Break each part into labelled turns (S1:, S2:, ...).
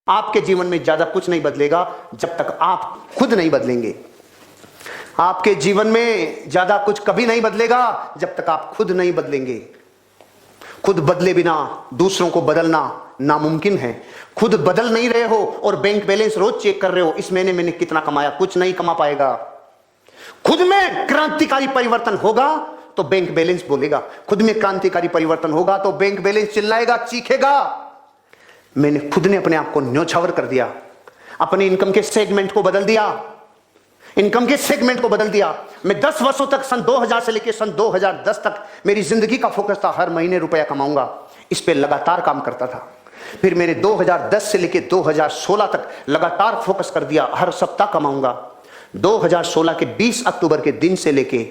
S1: आपके जीवन में ज्यादा कुछ नहीं बदलेगा जब तक आप खुद नहीं बदलेंगे। आपके जीवन में ज्यादा कुछ कभी नहीं बदलेगा जब तक आप खुद नहीं बदलेंगे। खुद बदले बिना दूसरों को बदलना नामुमकिन है। खुद बदल नहीं रहे हो और बैंक बैलेंस रोज चेक कर रहे हो, इस महीने मैंने कितना कमाया, कुछ नहीं कमा पाएगा। खुद में क्रांतिकारी परिवर्तन होगा तो बैंक बैलेंस बोलेगा। खुद में क्रांतिकारी परिवर्तन होगा तो बैंक बैलेंस चिल्लाएगा, चीखेगा। मैंने खुद ने अपने आप को न्योछावर कर दिया, अपने इनकम के सेगमेंट को बदल दिया, इनकम के सेगमेंट को बदल दिया। मैं 10 वर्षों तक, सन 2000 से लेकर सन 2010 तक मेरी जिंदगी का फोकस था हर महीने रुपया कमाऊंगा। इस पे लगातार काम करता था। फिर मैंने 2010 से लेकर 2016 तक लगातार फोकस कर दिया, हर सप्ताह कमाऊंगा। 2016 के 20 अक्टूबर के दिन से लेके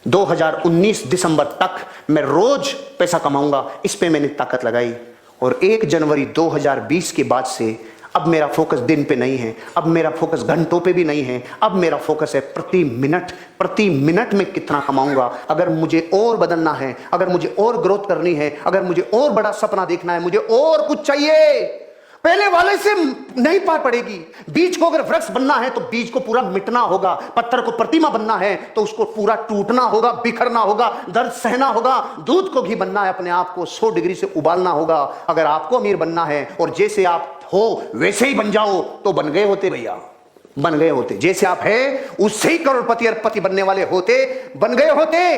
S1: 2019 दिसंबर तक मैं रोज पैसा कमाऊंगा, इस पे मैंने ताकत लगाई। और 1 जनवरी 2020 के बाद से अब मेरा फोकस दिन पे नहीं है, अब मेरा फोकस घंटों पे भी नहीं है, अब मेरा फोकस है प्रति मिनट में कितना कमाऊंगा। अगर मुझे और बदलना है, अगर मुझे और ग्रोथ करनी है, अगर मुझे और बड़ा सपना देखना है, मुझे और कुछ चाहिए, पहले वाले से नहीं पार पड़ेगी। बीज को अगर वृक्ष बनना है तो बीज को पूरा मिटना होगा, पत्थर को प्रतिमा बनना है तो उसको पूरा टूटना होगा, बिखरना होगा, दर्द सहना होगा। दूध को घी बनना है, अपने आप को 100 डिग्री से उबालना होगा। अगर आपको अमीर बनना है और जैसे आप हो वैसे ही बन जाओ तो बन गए होते भैया, बन गए होते। जैसे आप है उससे ही करोड़पति अरबपति बनने वाले होते, बन गए होते।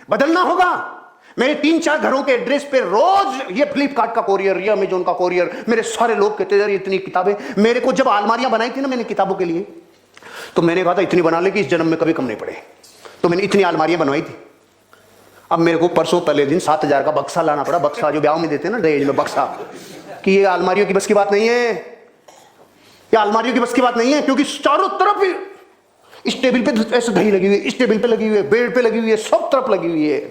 S1: बदलना होगा। मेरे 3-4 घरों के एड्रेस पे रोज ये फ्लिपकार्ट का कोरियर, ये अमेजोन का कोरियर, मेरे सारे लोग कहते यार इतनी किताबें। मेरे को जब अलमारियां बनाई थी ना मैंने किताबों के लिए, तो मैंने कहा था इतनी बना ले कि इस जन्म में कभी कम नहीं पड़े। तो मैंने इतनी अलमारियां बनवाई थी। अब मेरे को परसों पहले दिन 7000 का बक्सा लाना पड़ा, बक्सा जो ब्याह में देते हैं ना दहेज में बक्सा, कि ये अलमारियों की बस की बात नहीं है, ये अलमारियों की बस की बात नहीं है। क्योंकि चारों तरफ ही इस टेबल पे ऐसे दही लगी हुई है, इस टेबल पे लगी हुई है, बेड पे लगी हुई है, सब तरफ लगी हुई है।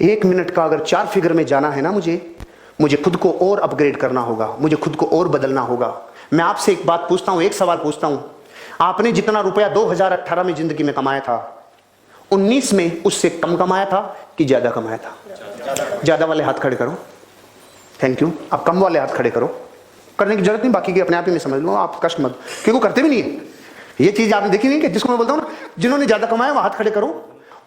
S1: 1 मिनट का अगर 4 फिगर में जाना है ना, मुझे खुद को और अपग्रेड करना होगा, मुझे खुद को और बदलना होगा। मैं आपसे एक बात पूछता हूं, एक सवाल पूछता हूं, आपने जितना रुपया 2018 में जिंदगी में कमाया था, 19 में उससे कम कमाया था कि ज्यादा कमाया था? ज्यादा वाले हाथ खड़े करो। Thank you. अब कम वाले हाथ खड़े करो। करने की जरूरत नहीं, बाकी की अपने आप ही मैं समझ लो, आप कष्ट मत, क्योंकि करते भी नहीं है। ये चीज आपने देखी नहीं कि जिसको मैं बोलता हूं ना, जिन्होंने ज्यादा कमाया वो हाथ खड़े करो।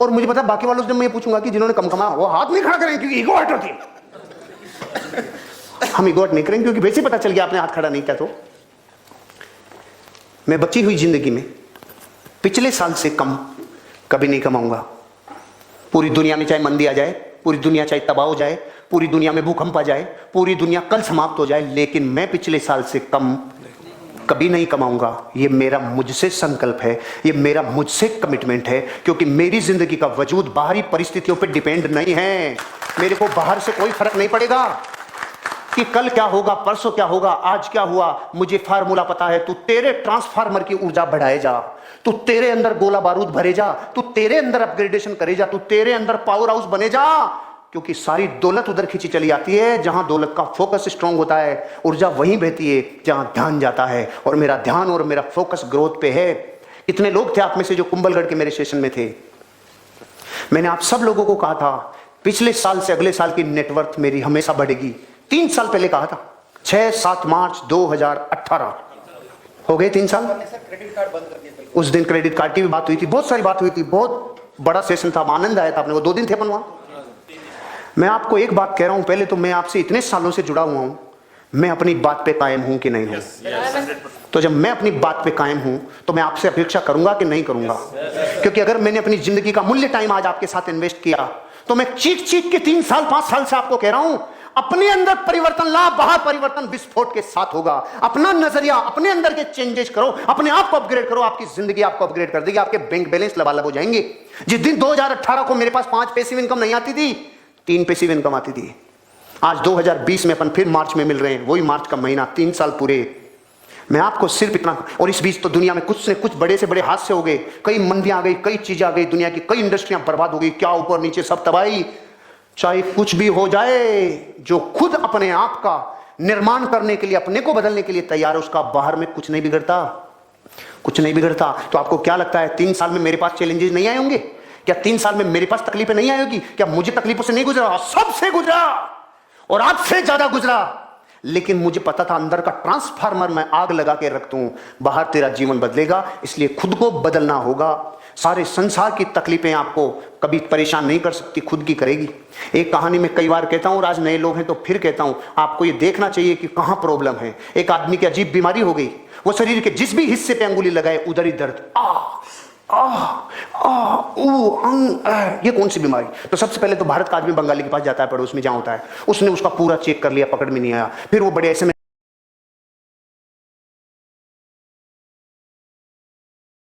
S1: और मुझे पता बाकी वालों से जब मैं पूछूंगा कि जिन्होंने कम कमाया वो हाथ नहीं खड़ा करें, क्योंकि ईगो हर्ट होती है। हम ईगो हर्ट नहीं करेंगे क्योंकि वैसे पता चल गया आपने हाथ खड़ा नहीं किया। तो मैं बची हुई जिंदगी में पिछले साल से कम कभी नहीं कमाऊंगा। पूरी दुनिया में चाहे मंदी आ जाए, पूरी दुनिया चाहे तबाह हो जाए, पूरी दुनिया में भूकंप आ जाए, पूरी दुनिया कल समाप्त हो जाए, लेकिन मैं पिछले साल से कम कभी नहीं कमाऊंगा। ये मेरा मुझसे संकल्प है, ये मेरा मुझसे कमिटमेंट है। क्योंकि मेरी जिंदगी का वजूद बाहरी परिस्थितियों पर डिपेंड नहीं है। मेरे को बाहर से कोई फर्क नहीं पड़ेगा कि कल क्या होगा, परसों क्या होगा, आज क्या हुआ। मुझे फार्मूला पता है। तू तेरे ट्रांसफार्मर की ऊर्जा बढ़ाए जा, तू तेरे अंदर गोला बारूद भरे जा, तू तेरे अंदर अपग्रेडेशन करे जा, तू तेरे अंदर पावर हाउस बने जा। क्योंकि सारी दौलत उधर खींची चली आती है जहां दौलत का फोकस स्ट्रांग होता है। ऊर्जा वहीं बहती है जहां ध्यान जाता है। और मेरा ध्यान और मेरा फोकस ग्रोथ पे है। कितने लोग थे आप में से जो कुंभलगढ़ के मेरे सेशन में थे? मैंने आप सब लोगों को कहा था पिछले साल से अगले साल की नेटवर्थ मेरी हमेशा बढ़ेगी। 3 साल पहले कहा था, 6-7 मार्च 2018 हो गए 3 साल।
S2: क्रेडिट कार्ड बंद कर दिया।
S1: उस दिन क्रेडिट कार्ड की भी बात हुई थी, बहुत सारी बात हुई थी, बहुत बड़ा सेशन था, आनंद आया था। अपने को 2 दिन थे अपन वहां। मैं आपको एक बात कह रहा हूं, पहले तो मैं आपसे इतने सालों से जुड़ा हुआ हूं, मैं अपनी बात पे कायम हूं कि नहीं हूं? तो जब मैं अपनी बात पे कायम हूं तो मैं आपसे अपेक्षा करूंगा कि नहीं करूंगा? क्योंकि अगर मैंने अपनी जिंदगी का मूल्य टाइम आज आपके साथ इन्वेस्ट किया तो मैं चीख के 3 साल 5 साल से आपको कह रहा हूं, अपने अंदर परिवर्तन ला, बाहर परिवर्तन विस्फोट के साथ होगा। अपना नजरिया, अपने अंदर के चेंजेस करो, अपने आप को अपग्रेड करो, आपकी जिंदगी आपको अपग्रेड कर देगी। आपके बैंक बैलेंस लबालब हो जाएंगे। जिस दिन 2018 को मेरे पास 5 पैसिव इनकम नहीं आती थी, 3 पैसिव इनकम आती थी। आज 2020 में अपन फिर मार्च में मिल रहे हैं, वही मार्च का महीना, 3 साल पूरे। मैं आपको सिर्फ इतना, और इस बीच तो दुनिया में कुछ से कुछ बड़े से बड़े हादसे हो गए, कई मंदियां आ गई, कई चीजें आ गई, दुनिया की कई इंडस्ट्रियां बर्बाद हो गई, क्या ऊपर नीचे सब तबाही। चाहे कुछ भी हो जाए, जो खुद अपने आप का निर्माण करने के लिए, अपने को बदलने के लिए तैयार है, उसका बाहर में कुछ नहीं बिगड़ता, कुछ नहीं बिगड़ता। तो आपको क्या लगता है 3 साल में मेरे पास चैलेंजेस नहीं आए होंगे क्या? 3 साल में मेरे पास तकलीफें नहीं आई होगी क्या? मुझे तकलीफों से नहीं गुजरा, सबसे गुजरा, और आपसे ज्यादा गुजरा। लेकिन मुझे पता था अंदर का ट्रांसफार्मर मैं आग लगा के रख दूं, बाहर तेरा जीवन बदलेगा। इसलिए खुद को बदलना होगा। सारे संसार की तकलीफें आपको कभी परेशान नहीं कर सकती, खुद की करेगी। एक कहानी में कई बार कहता हूं, और आज नए लोग हैं तो फिर कहता हूं, आपको ये देखना चाहिए कि कहां प्रॉब्लम है। एक आदमी की अजीब बीमारी हो गई, वो शरीर के जिस भी हिस्से पे अंगुली लगाए उधर ही दर्द, ये कौन सी बीमारी। तो सबसे पहले तो भारत का आदमी बंगाली के पास जाता है, पड़ोस में जहां होता है, उसने उसका पूरा चेक कर लिया, पकड़ में नहीं आया। फिर वो बड़े ऐसे में